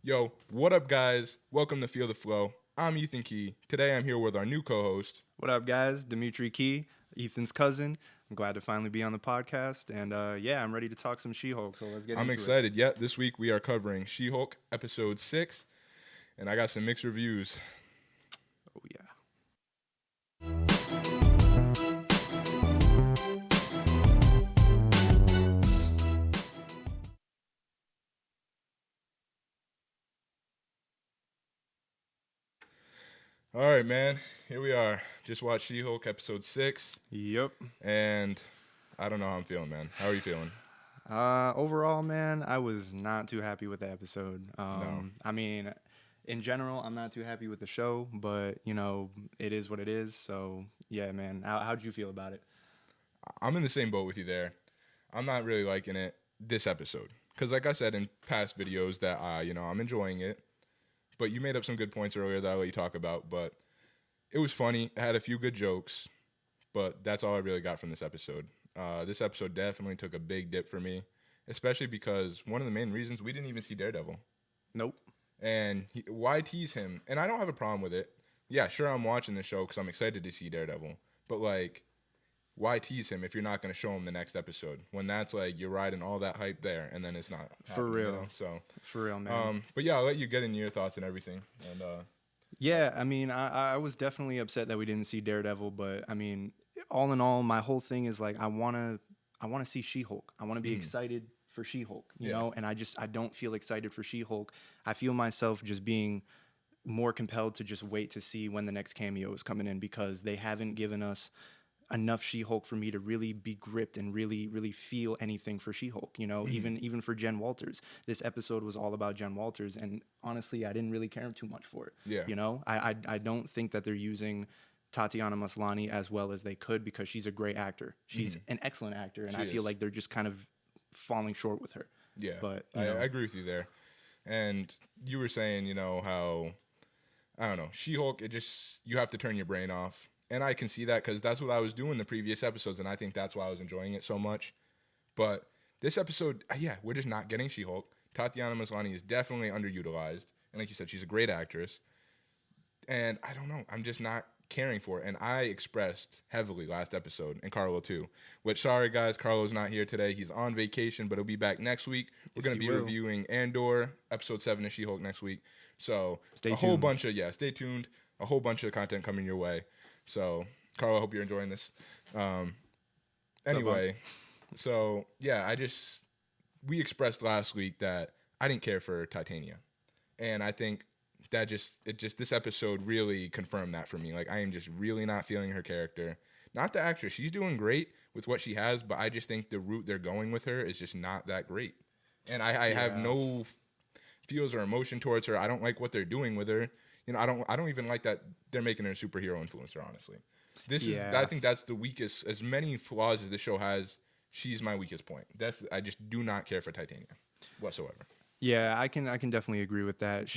Yo, what up, guys? Welcome to Feel the Flow. I'm Ethan Key. Today I'm here with our new co-host. What up, guys? Dimitri Key, Ethan's cousin. I'm glad to finally be on the podcast. And I'm ready to talk some She-Hulk, so let's get I'm into excited. Yeah, this week we are covering She-Hulk episode 6, and I got some mixed reviews. Oh, yeah. All right, man. Here we are. Just watched She-Hulk episode 6, Yep. and I don't know how I'm feeling, man. How are you feeling? Overall, man, I was not too happy with the episode. No. I mean, in general, I'm not too happy with the show, but, it is what it is. So, yeah, man. How'd you feel about it? I'm in the same boat with you there. I'm not really liking it this episode. Because like I said in past videos that, I'm enjoying it. But you made up some good points earlier that I'll let you talk about. But it was funny. It had a few good jokes. But that's all I really got from this episode. This episode definitely took a big dip for me. Especially because one of the main reasons we didn't even see Daredevil. Nope. And why tease him? And I don't have a problem with it. Yeah, sure, I'm watching the show because I'm excited to see Daredevil. But, like, why tease him if you're not going to show him the next episode? When that's, like, you're riding all that hype there, and then it's not For real. You know? So, For real, man. but, yeah, I'll let you get into your thoughts and everything. And Yeah, I mean, I was definitely upset that we didn't see Daredevil, but, I mean, all in all, my whole thing is, like, I want to see She-Hulk. I want to be excited for She-Hulk, you know? And I don't feel excited for She-Hulk. I feel myself just being more compelled to just wait to see when the next cameo is coming in because they haven't given us enough She-Hulk for me to really be gripped and really, really feel anything for She-Hulk, you know? Even for Jen Walters. This episode was all about Jen Walters, and honestly, I didn't really care too much for it. Yeah. You know? I don't think that they're using Tatiana Maslany as well as they could because she's a great actor. She's an excellent actor, and I feel like they're just kind of falling short with her. yeah, But I agree with you there. And you were saying, how, I don't know, She-Hulk, you have to turn your brain off. And I can see that because that's what I was doing the previous episodes, and I think that's why I was enjoying it so much. But this episode, we're just not getting She-Hulk. Tatiana Maslany is definitely underutilized. And like you said, she's a great actress. And I don't know, I'm just not caring for it. And I expressed heavily last episode, and Carlo too. Which, sorry guys, Carlo's not here today. He's on vacation, but he'll be back next week. We're going to be reviewing Andor, episode 7 of She-Hulk next week. So stay tuned. Stay tuned. A whole bunch of content coming your way. So, Carlo, I hope you're enjoying this. Anyway, so, yeah, we expressed last week that I didn't care for Titania. And I think that this episode really confirmed that for me. Like, I am just really not feeling her character. Not the actress. She's doing great with what she has, but I just think the route they're going with her is just not that great. And I have no feels or emotion towards her. I don't like what they're doing with her. I don't even like that they're making her a superhero influencer, honestly. I think that's the weakest, as many flaws as the show has, she's my weakest point. I just do not care for Titania whatsoever. Yeah, I can definitely agree with that.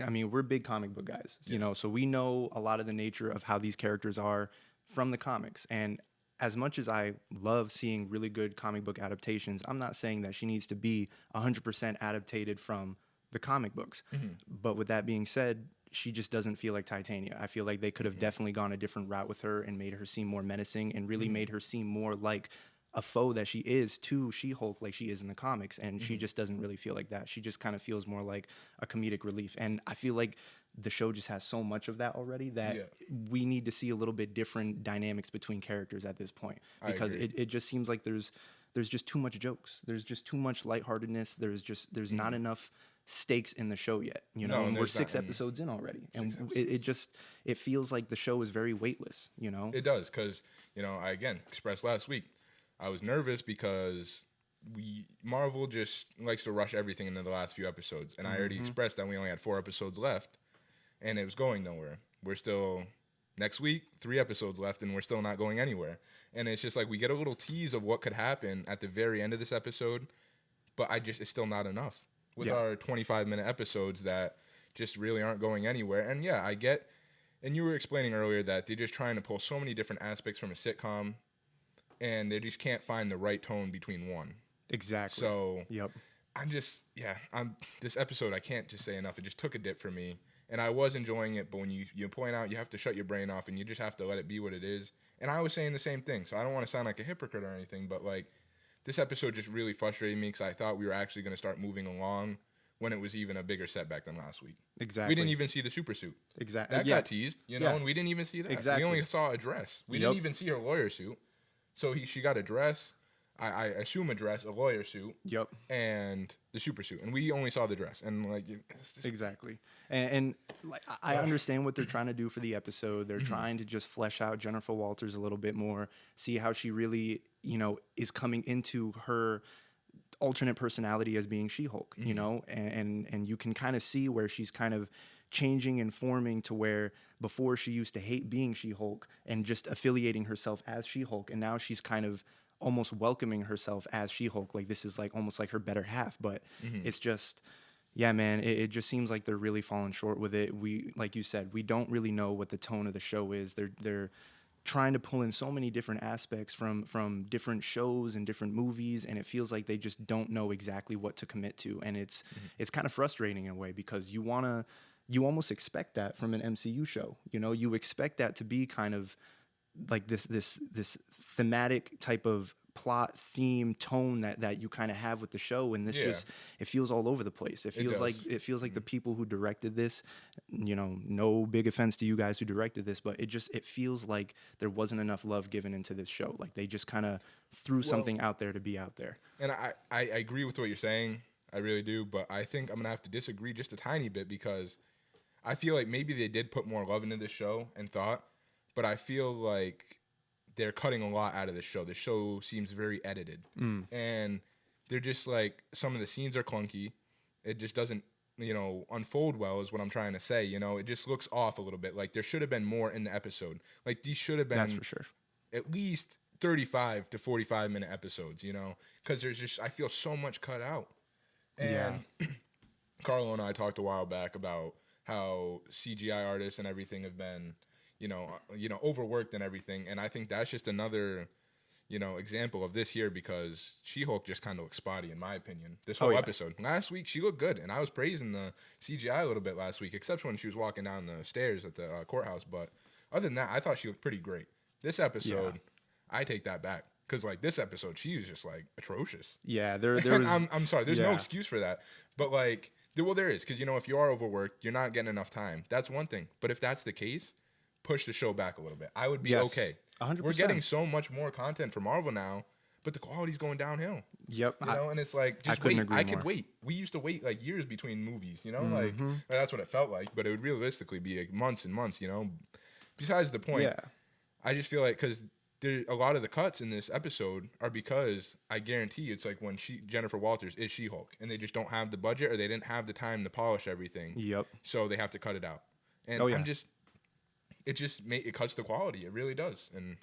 I mean, we're big comic book guys, so we know a lot of the nature of how these characters are from the comics. And as much as I love seeing really good comic book adaptations, I'm not saying that she needs to be 100% adapted from the comic books. But with that being said, she just doesn't feel like Titania. I feel like they could have definitely gone a different route with her and made her seem more menacing and really made her seem more like a foe that she is to She-Hulk, like she is in the comics. And she just doesn't really feel like that. She just kind of feels more like a comedic relief. And I feel like the show just has so much of that already that we need to see a little bit different dynamics between characters at this point. Because it just seems like there's just too much jokes. There's just too much lightheartedness. There's not enough stakes in the show yet, and we're 6 episodes in already, and it feels like the show is very weightless. It does, because I again expressed last week I was nervous because Marvel just likes to rush everything into the last few episodes, and I already expressed that we only had 4 episodes left, and it was going nowhere. We're still next week 3 episodes left, and we're still not going anywhere. And it's just like we get a little tease of what could happen at the very end of this episode, but it's still not enough. With our 25-minute episodes that just really aren't going anywhere. And I get, and you were explaining earlier that they're just trying to pull so many different aspects from a sitcom, and they just can't find the right tone between one. Exactly. So, I'm just, yeah, this episode, I can't just say enough. It just took a dip for me. And I was enjoying it, but when you point out you have to shut your brain off and you just have to let it be what it is. And I was saying the same thing, so I don't want to sound like a hypocrite or anything, but like this episode just really frustrated me because I thought we were actually going to start moving along when it was even a bigger setback than last week. Exactly. We didn't even see the super suit. Exactly. That got teased, and we didn't even see that. Exactly. We only saw a dress. We didn't even see her lawyer suit. So she got a dress. I assume a dress, a lawyer suit. Yep. And the super suit, and we only saw the dress, and like it's just... Exactly. And like I understand what they're trying to do for the episode. They're trying to just flesh out Jennifer Walters a little bit more, see how she really, is coming into her alternate personality as being She-Hulk, and you can kind of see where she's kind of changing and forming to where before she used to hate being She-Hulk and just affiliating herself as She-Hulk, and now she's kind of almost welcoming herself as She-Hulk. Like this is like almost like her better half, but it's just, yeah, man, it just seems like they're really falling short with it. We, like you said, we don't really know what the tone of the show is. They're trying to pull in so many different aspects from different shows and different movies, and it feels like they just don't know exactly what to commit to, and it's kind of frustrating in a way because you almost expect that from an MCU show. You expect that to be kind of like this thematic type of plot theme tone that you kind of have with the show, and this just it feels all over the place. It feels like the people who directed this, no big offense to you guys who directed this, but it feels like there wasn't enough love given into this show. Like they just kind of threw something out there to be out there. And I agree with what you're saying. I really do, but I think I'm gonna have to disagree just a tiny bit because I feel like maybe they did put more love into this show and thought, but I feel like they're cutting a lot out of this show. The show seems very edited. And they're just like, some of the scenes are clunky. It just doesn't, unfold well is what I'm trying to say. It just looks off a little bit. Like there should have been more in the episode. Like these should have been, that's for sure, at least 35 to 45 minute episodes, because there's just, I feel so much cut out. And Carlo and I talked a while back about how CGI artists and everything have been, overworked and everything. And I think that's just another, example of this here because She-Hulk just kind of looks spotty in my opinion. This whole episode. Last week, she looked good. And I was praising the CGI a little bit last week, except when she was walking down the stairs at the courthouse. But other than that, I thought she looked pretty great. This episode, I take that back. Because, like, this episode, she was just, like, atrocious. Yeah, there was... I'm sorry. There's no excuse for that. But, like, there is. Because, if you are overworked, you're not getting enough time. That's one thing. But if that's the case, push the show back a little bit. I would be okay. 100%. We're getting so much more content from Marvel now, but the quality's going downhill. Yep. And it's like, just wait. I could wait. We used to wait, like, years between movies, Like, that's what it felt like. But it would realistically be, like, months and months, Besides the point, I just feel like, because... a lot of the cuts in this episode are because I guarantee it's like when Jennifer Walters is She-Hulk and they just don't have the budget or they didn't have the time to polish everything. Yep. So they have to cut it out. And it cuts the quality. It really does. And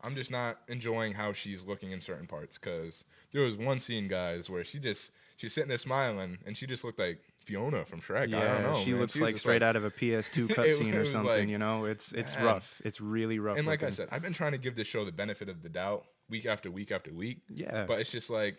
I'm just not enjoying how she's looking in certain parts because there was one scene, guys, where she's sitting there smiling and she just looked like Fiona from Shrek. Yeah, I don't know. She looks like straight out of a PS2 cutscene or something. It's rough. It's really rough. And like I said, I've been trying to give this show the benefit of the doubt week after week after week. Yeah, but it's just like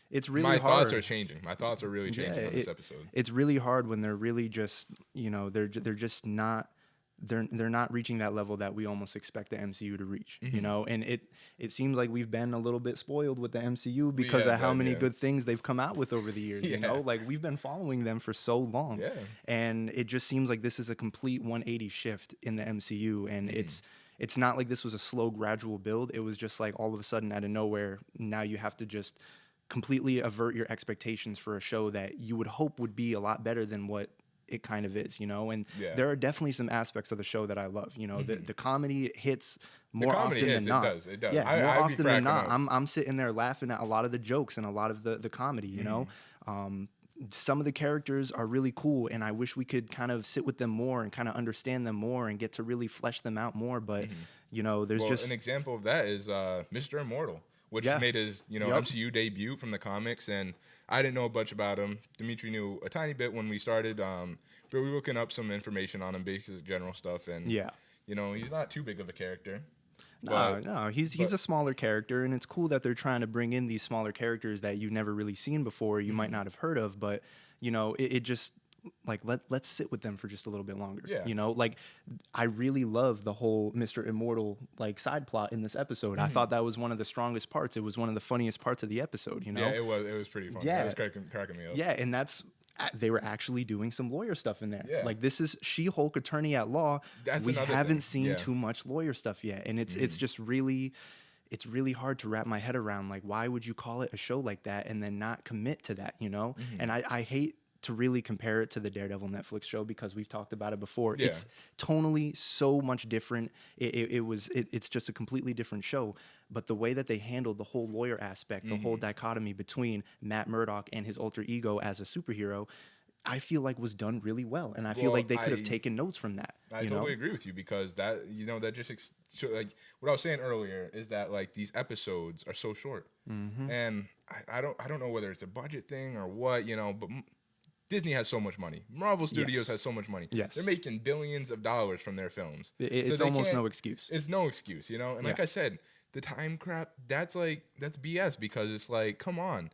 it's really my hard. thoughts are changing. My thoughts are really changing on this episode. It's really hard when they're really just they're just not. They're not reaching that level that we almost expect the MCU to reach, and it seems like we've been a little bit spoiled with the MCU because of how many good things they've come out with over the years, like we've been following them for so long, and it just seems like this is a complete 180 shift in the MCU, and it's not like this was a slow gradual build. It was just like all of a sudden out of nowhere, now you have to just completely avert your expectations for a show that you would hope would be a lot better than what it kind of is, and there are definitely some aspects of the show that I love. The comedy hits more often than not. It does. Yeah, more often than not. I'm sitting there laughing at a lot of the jokes and a lot of the comedy. Some of the characters are really cool, and I wish we could kind of sit with them more and kind of understand them more and get to really flesh them out more. But there's just an example of that is Mr. Immortal, which made his MCU debut from the comics, and I didn't know a bunch about him. Dimitri knew a tiny bit when we started, but we were looking up some information on him, basic general stuff, and he's not too big of a character. No, he's a smaller character, and it's cool that they're trying to bring in these smaller characters that you've never really seen before, you might not have heard of, but it just like let's sit with them for just a little bit longer. Yeah. Like I really love the whole Mr. Immortal like side plot in this episode. I thought that was one of the strongest parts. It was one of the funniest parts of the episode. Yeah, it was pretty fun. Yeah, it was cracking me up. Yeah, and they were actually doing some lawyer stuff in there. Yeah. Like this is She-Hulk Attorney at Law. We haven't seen Yeah. too much lawyer stuff yet, and it's just really. It's really hard to wrap my head around, like, why would you call it a show like that and then not commit to that, And I hate to really compare it to the Daredevil Netflix show because we've talked about it before. Yeah. It's tonally so much different. It's just a completely different show. But the way that they handled the whole lawyer aspect, the whole dichotomy between Matt Murdock and his alter ego as a superhero, I feel like was done really well, and I feel like they could have taken notes from that. I totally agree with you because that that just like what I was saying earlier is that like these episodes are so short, and I don't know whether it's a budget thing or what, but Disney has so much money. Marvel Studios has so much money. Yes. They're making billions of dollars from their films. It's almost no excuse. It's no excuse, and like I said, the time crap that's BS because it's like, come on.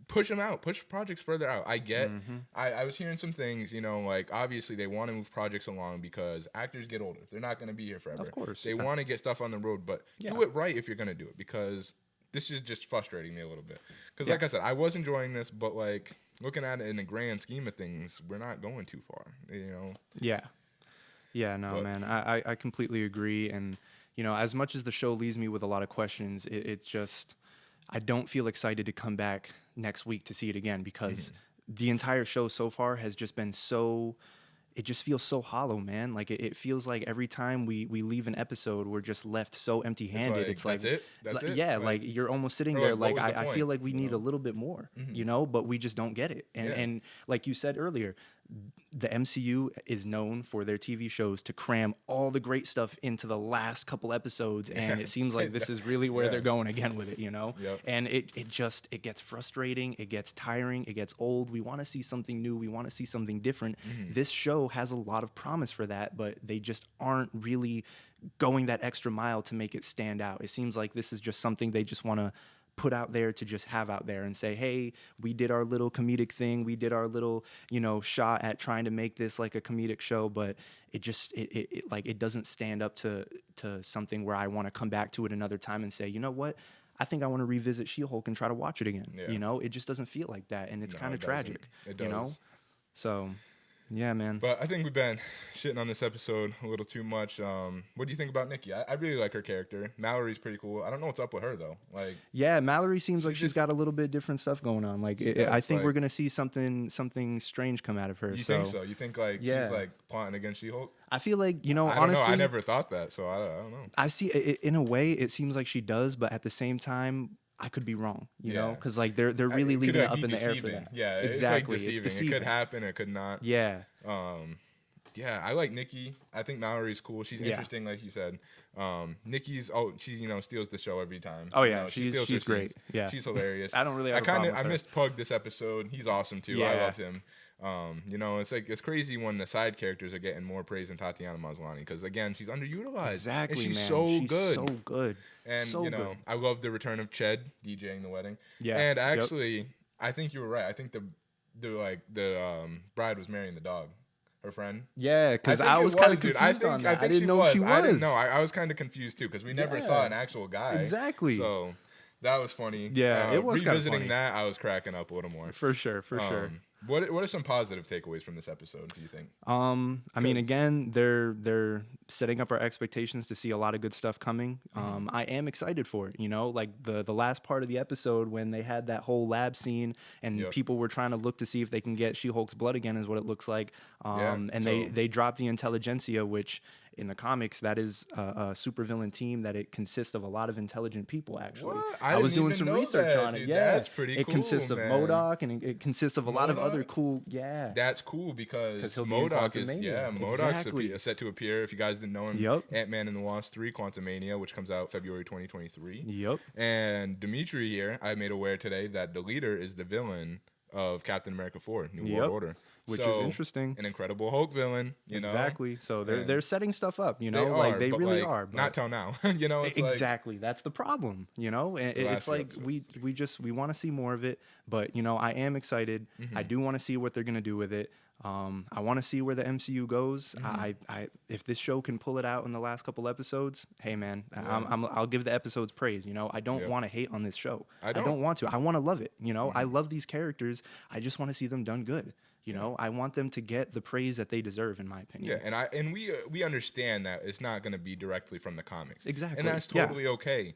Push them out. Push projects further out. I get. I was hearing some things. Like obviously they want to move projects along because actors get older. They're not going to be here forever. Of course, they want to get stuff on the road, but do it right if you're going to do it. Because this is just frustrating me a little bit. Because like I said, I was enjoying this, but like looking at it in the grand scheme of things, we're not going too far. Yeah. Yeah. No, man. I completely agree. And as much as the show leaves me with a lot of questions, it's just. I don't feel excited to come back next week to see it again because the entire show so far has just been it just feels so hollow, man. Like it feels like every time we leave an episode, we're just left so empty-handed. It's like, that's it. Yeah, like you're almost sitting there like I feel like we need a little bit more, but we just don't get it. And like you said earlier, the MCU is known for their TV shows to cram all the great stuff into the last couple episodes, and it seems like this is really where they're going again with it, Yep. And it gets frustrating, it gets tiring, it gets old. We want to see something new, we want to see something different. This show has a lot of promise for that, but they just aren't really going that extra mile to make it stand out. It seems like this is just something they just want to put out there to just have out there and say, hey, we did our little comedic thing. We did our little, shot at trying to make this like a comedic show, but it just, it doesn't stand up to something where I want to come back to it another time and say, you know what? I think I want to revisit She-Hulk and try to watch it again. Yeah. It just doesn't feel like that. And it's kind of tragic, It does. So yeah, man. But I think we've been shitting on this episode a little too much. What do you think about Nikki? I really like her character. Mallory's pretty cool. I don't know what's up with her though. Like, yeah, Mallory seems like she's got a little bit different stuff going on. Like, I think we're gonna see something strange come out of her. You think so? You think like she's like plotting against She-Hulk? I feel like I don't honestly, know. I never thought that, so I don't know. I see it, in a way, it seems like she does, but at the same time, I could be wrong, you know, because like they're really leaving it up in the air for that. Yeah, exactly. It's deceiving. It could happen. It could not. Yeah. Yeah, I like Nikki. I think Mallory's cool. She's interesting, like you said. Nikki's she steals the show every time. Oh yeah, she's great. Yeah, she's hilarious. I don't really have a problem with her. I missed Pug this episode. He's awesome too. I loved him. It's crazy when the side characters are getting more praise than Tatiana Maslany because again, she's underutilized. Exactly, and she's man. So good. So good. And so good. I love the return of Ched DJing the wedding. Yeah. And actually, I think you were right. I think the bride was marrying the dog. Her friend. Yeah, because I was kind of confused on that. I didn't know she was. I didn't know. I was kind of confused too because we never saw an actual guy. Exactly. So that was funny. Yeah, it was kind of funny. Revisiting that, I was cracking up a little more. For sure. What are some positive takeaways from this episode, do you think? I mean, again, they're setting up our expectations to see a lot of good stuff coming. I am excited for it, like the last part of the episode when they had that whole lab scene and people were trying to look to see if they can get She-Hulk's blood again is what it looks like. They dropped the intelligentsia, which in the comics, that is a supervillain team that it consists of a lot of intelligent people, actually. What? I was doing some research on it. Dude. Yeah, that's pretty cool. It consists of MODOK, and it consists of a lot of other cool, That's cool because MODOK is, MODOK's set to appear, if you guys didn't know him, Ant-Man and the Wasp 3, Quantumania, which comes out February 2023. Yep. And Dimitri here, I made aware today that the leader is the villain of Captain America 4, New Yep. World Order. Which So, is interesting. An Incredible Hulk villain, you know? Exactly. So And they're setting stuff up, you know, they like are, they but, really like, are. But not till now. You know, it's like exactly. That's the problem, you know. And The last it's few like we want to see more of it, but you know, I am excited. I do want to see what they're gonna do with it. I want to see where the MCU goes. I if this show can pull it out in the last couple episodes, hey man, I'll give the episodes praise. You know, I don't want to hate on this show. I don't want to. I want to love it. You know, I love these characters. I just want to see them done good. You know, I want them to get the praise that they deserve, in my opinion. Yeah, and we understand that it's not going to be directly from the comics. Exactly. And that's totally okay.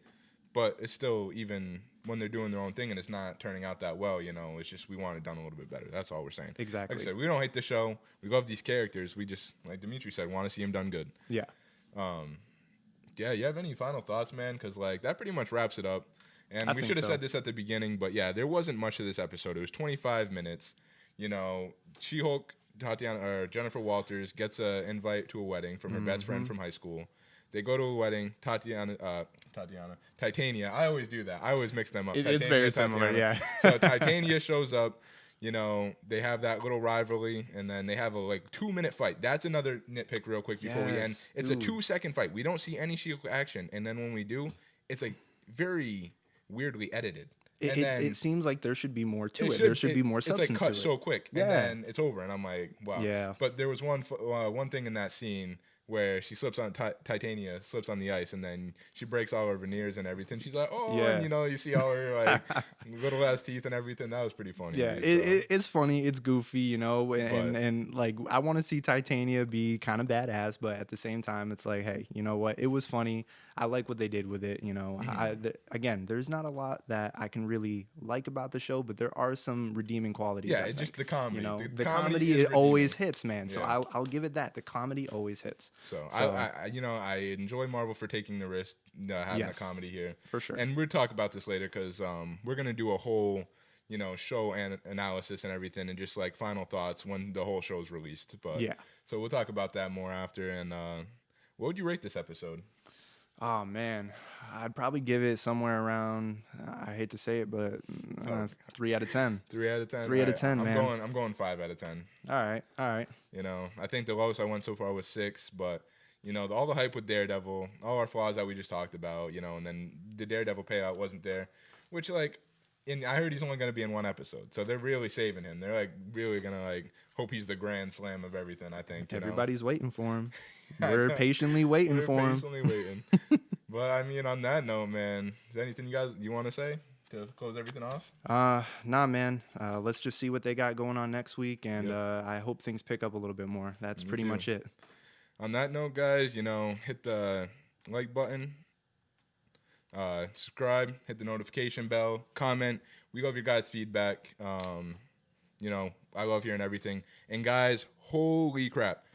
But it's still, even when they're doing their own thing and it's not turning out that well, you know, it's just we want it done a little bit better. That's all we're saying. Exactly. Like I said, we don't hate the show. We love these characters. We just, like Dimitri said, want to see them done good. Yeah. Yeah, you have any final thoughts, man? Because, like, that pretty much wraps it up. And we think should have so. said this at the beginning, but yeah, there wasn't much to this episode. It was 25 minutes. You know, She-Hulk, Titania, or Jennifer Walters gets an invite to a wedding from her best friend from high school. They go to a wedding. Titania. I always do that. I always mix them up. It's very similar, yeah. So Titania shows up. You know, they have that little rivalry, and then they have a 2-minute fight. That's another nitpick, real quick, before we end. It's a 2-second fight. We don't see any She-Hulk action, and then when we do, it's like very weirdly edited. It seems like there should be more to it. There should be more substance to it. It's like cut so quick, and then it's over, and I'm like, wow. Yeah. But there was one thing in that scene where she slips on Titania slips on the ice, and then she breaks all her veneers and everything. She's like, oh, and you know, you see all her little ass teeth and everything. That was pretty funny. Yeah, it's funny, it's goofy, you know, and like I want to see Titania be kind of badass, but at the same time, it's like, hey, you know what? It was funny. I like what they did with it. You know, again, there's not a lot that I can really like about the show, but there are some redeeming qualities. Yeah, it's just the comedy. You know, the comedy it always hits, man. So I'll give it that. The comedy always hits. So I enjoy Marvel for taking the risk, having a comedy here for sure. And we'll talk about this later because we're gonna do a whole show and analysis and everything, and just like final thoughts when the whole show's released. But so we'll talk about that more after. And what would you rate this episode? Oh man, I'd probably give it somewhere around. I hate to say it, but 3 out of 10. 3 out of 10. 3 out of 10, man. I'm going 5 out of 10. All right. You know, I think the lowest I went so far was 6, but you know, all the hype with Daredevil, all our flaws that we just talked about, you know, and then the Daredevil payout wasn't there, which I heard he's only going to be in one episode, so they're really saving him. They're like really going to hope he's the grand slam of everything. I think everybody's waiting for him. We're patiently waiting for him. Patiently waiting. But I mean, on that note, man, is there anything you want to say to close everything off? Nah, man. Let's just see what they got going on next week, and I hope things pick up a little bit more. That's pretty much it. On that note, guys, hit the like button. Subscribe, hit the notification bell, comment. We love your guys' feedback. I love hearing everything. And guys, holy crap,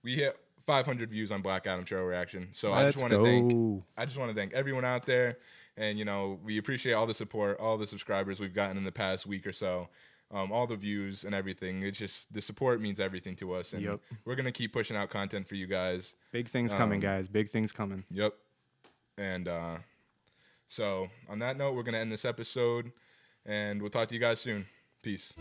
we hit 500 views on Black Adam show reaction. So I just want to thank everyone out there, and we appreciate all the support, all the subscribers we've gotten in the past week or so. All the views and everything. It's just the support means everything to us, and we're gonna keep pushing out content for you guys. Big things coming, guys. Big things coming. Yep. And so on that note, we're gonna end this episode, and we'll talk to you guys soon. Peace.